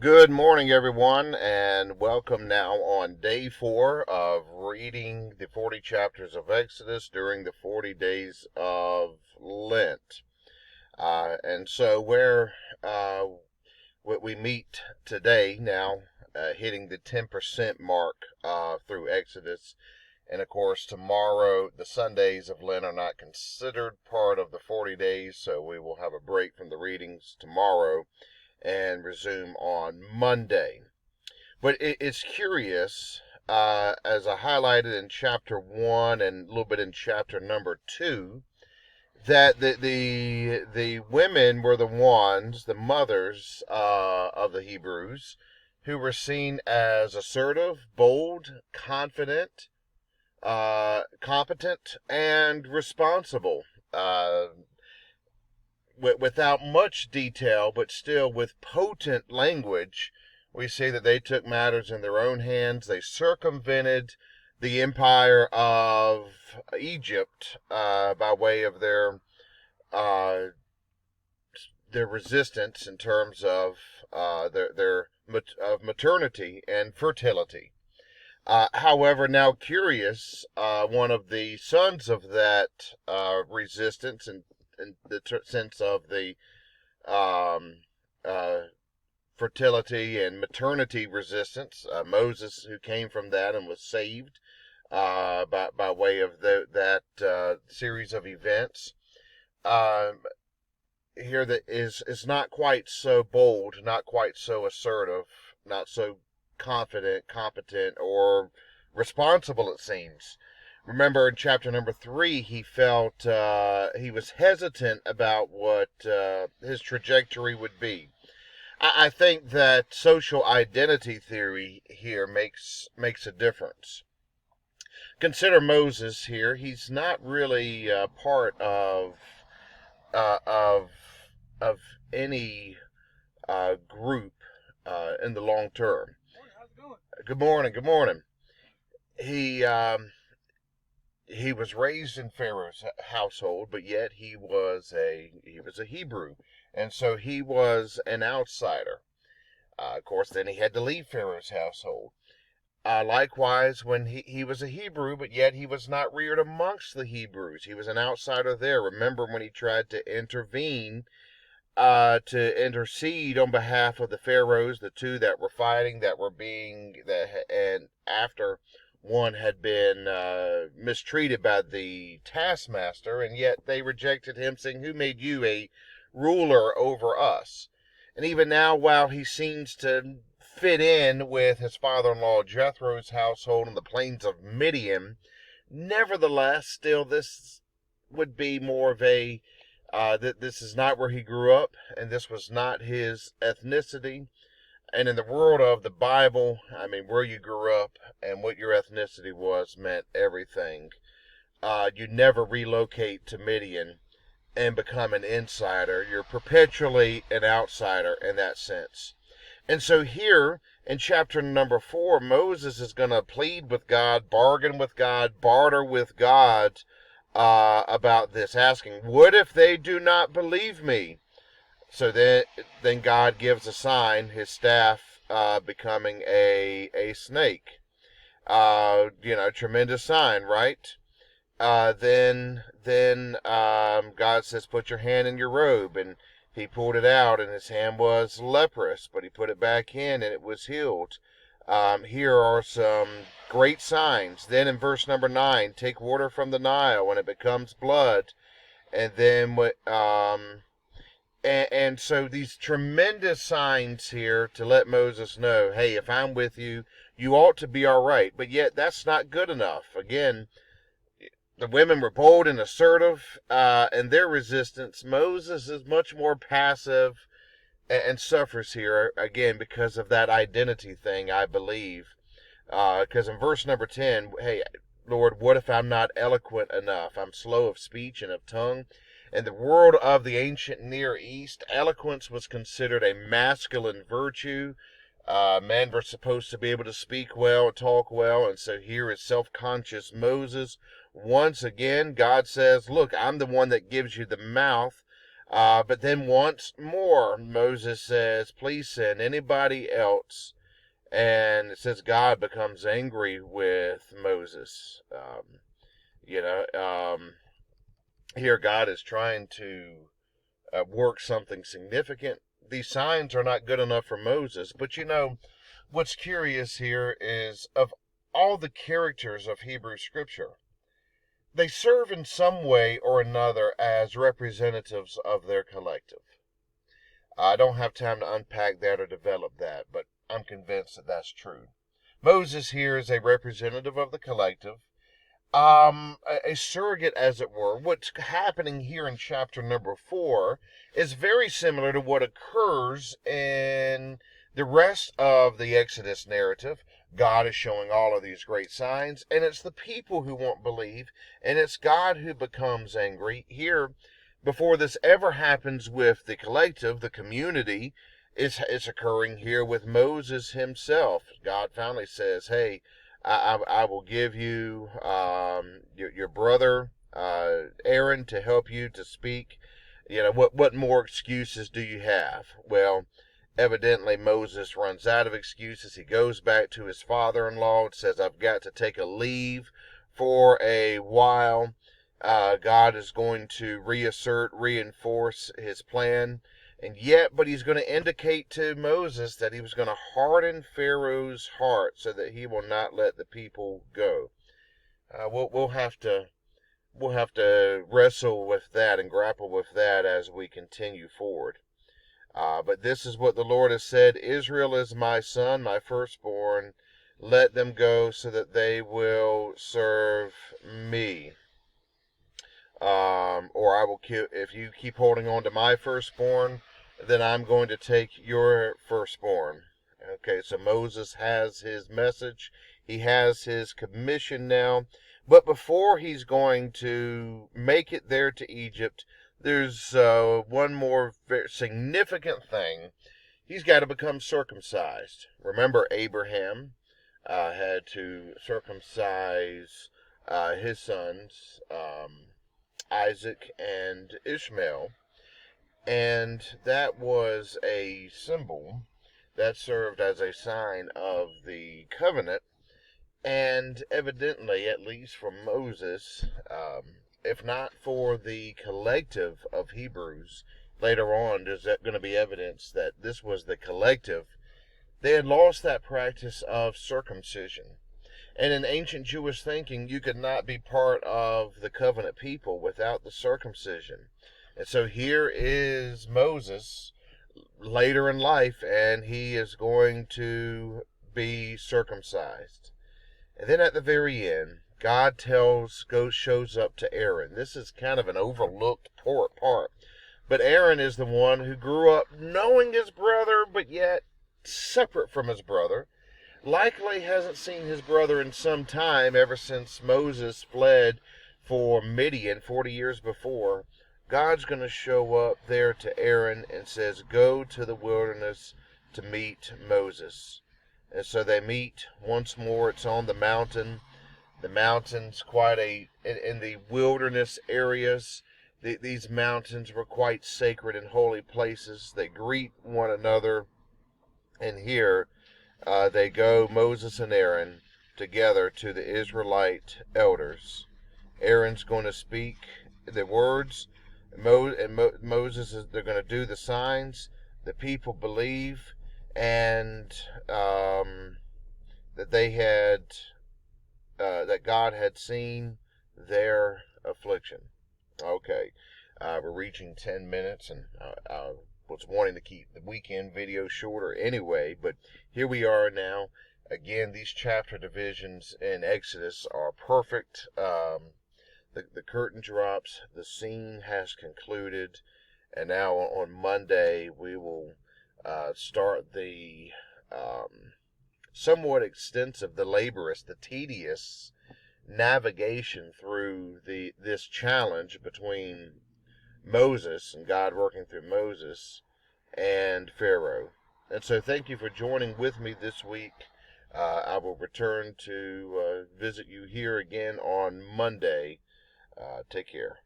Good morning, everyone, and welcome now on day 4 of reading the 40 chapters of Exodus during the 40 days of Lent. And so we meet today now, hitting the 10% mark through Exodus. And of course, tomorrow, the Sundays of Lent are not considered part of the 40 days, so we will have a break from the readings tomorrow and resume on Monday. But it's curious, as I highlighted in chapter 1 and a little bit in chapter number 2, that the women were the ones, the mothers of the Hebrews, who were seen as assertive, bold, confident, competent, and responsible. Without much detail, but still with potent language, we see that they took matters in their own hands. They circumvented the empire of Egypt by way of uh, their resistance in terms of of maternity and fertility. However, now curious, one of the sons of that resistance and in the sense of the um, uh, fertility and maternity resistance. Moses, who came from that and was saved by way of that series of events. Here that is not quite so bold, not quite so assertive, not so confident, competent, or responsible, it seems. Remember in chapter number 3, he felt he was hesitant about what his trajectory would be. I think that social identity theory here makes a difference. Consider Moses here. He's not really part uh, of of any group in the long term. How's it going? Good morning. Good morning. He he was raised in Pharaoh's household, but yet he was a Hebrew, and so he was an outsider. Of course, then he had to leave Pharaoh's household. Likewise, when he was a Hebrew, but yet he was not reared amongst the Hebrews. He was an outsider there. Remember when he tried to intervene, to intercede on behalf of the pharaohs, the two that were fighting, and after one had been mistreated by the taskmaster, and yet they rejected him, saying, "Who made you a ruler over us?" And even now, while he seems to fit in with his father-in-law Jethro's household on the plains of Midian, nevertheless, still this would be more of a that this is not where he grew up, and this was not his ethnicity. And in the world of the Bible, I mean, where you grew up and what your ethnicity was meant everything. You never relocate to Midian and become an insider. You're perpetually an outsider in that sense. And so here in chapter number 4, Moses is going to plead with God, bargain with God, barter with God about this, asking, "What if they do not believe me?" So then God gives a sign, his staff becoming a snake. Tremendous sign, right? Then God says, "Put your hand in your robe," and he pulled it out, and his hand was leprous, but he put it back in, and it was healed. Here are some great signs. Then in verse number 9, take water from the Nile, and it becomes blood. And then and so these tremendous signs here to let Moses know, hey, if I'm with you, you ought to be all right. But yet that's not good enough. Again, the women were bold and assertive in their resistance. Moses is much more passive and suffers here, again, because of that identity thing, I believe. Because in verse number 10, hey, Lord, what if I'm not eloquent enough? I'm slow of speech and of tongue. In the world of the ancient Near East, eloquence was considered a masculine virtue. Men were supposed to be able to speak well, talk well, and so here is self-conscious Moses. Once again, God says, look, I'm the one that gives you the mouth. But then once more, Moses says, please send anybody else. And it says God becomes angry with Moses. You know, here God is trying to work something significant. These signs are not good enough for Moses. But you know, what's curious here is of all the characters of Hebrew Scripture, they serve in some way or another as representatives of their collective. I don't have time to unpack that or develop that, but I'm convinced that that's true. Moses here is a representative of the collective, a surrogate, as it were. What's happening here in chapter number 4 is very similar to what occurs in the rest of the Exodus narrative. God is showing all of these great signs, and it's the people who won't believe, and it's God who becomes angry. Here, before this ever happens with the collective, the community, it's occurring here with Moses himself. God finally says, hey, I will give you your brother Aaron to help you to speak. You know, what more excuses do you have? Well, evidently Moses runs out of excuses. He goes back to his father-in-law and says, I've got to take a leave for a while. God is going to reinforce his plan. And yet, but he's going to indicate to Moses that he was going to harden Pharaoh's heart so that he will not let the people go. We'll have to wrestle with that and grapple with that as we continue forward. But this is what the Lord has said: Israel is my son, my firstborn. Let them go so that they will serve me. Or I will kill, if you keep holding on to my firstborn, then I'm going to take your firstborn. Okay, so Moses has his message. He has his commission now. But before he's going to make it there to Egypt, there's one more very significant thing. He's got to become circumcised. Remember, Abraham had to circumcise his sons, Isaac and Ishmael. And that was a symbol that served as a sign of the covenant. And evidently, at least for Moses, if not for the collective of Hebrews, later on there's going to be evidence that this was the collective. They had lost that practice of circumcision. And in ancient Jewish thinking, you could not be part of the covenant people without the circumcision. And so here is Moses later in life, and he is going to be circumcised. And then at the very end, God shows up to Aaron. This is kind of an overlooked part. But Aaron is the one who grew up knowing his brother, but yet separate from his brother. Likely hasn't seen his brother in some time, ever since Moses fled for Midian 40 years before. God's going to show up there to Aaron and says, go to the wilderness to meet Moses. And so they meet once more. It's on the mountain. The mountain's in the wilderness areas. These mountains were quite sacred and holy places. They greet one another. And here they go, Moses and Aaron, together to the Israelite elders. Aaron's going to speak the words. Moses they're going to do the signs. The people believe, and that that God had seen their affliction. Okay, we're reaching 10 minutes, and I was wanting to keep the weekend video shorter anyway, but here we are now. Again, these chapter divisions in Exodus are perfect. The curtain drops, the scene has concluded, and now on Monday we will start the somewhat extensive, the laborious, the tedious navigation through this challenge between Moses and God working through Moses and Pharaoh. And so thank you for joining with me this week. I will return to visit you here again on Monday. Take care.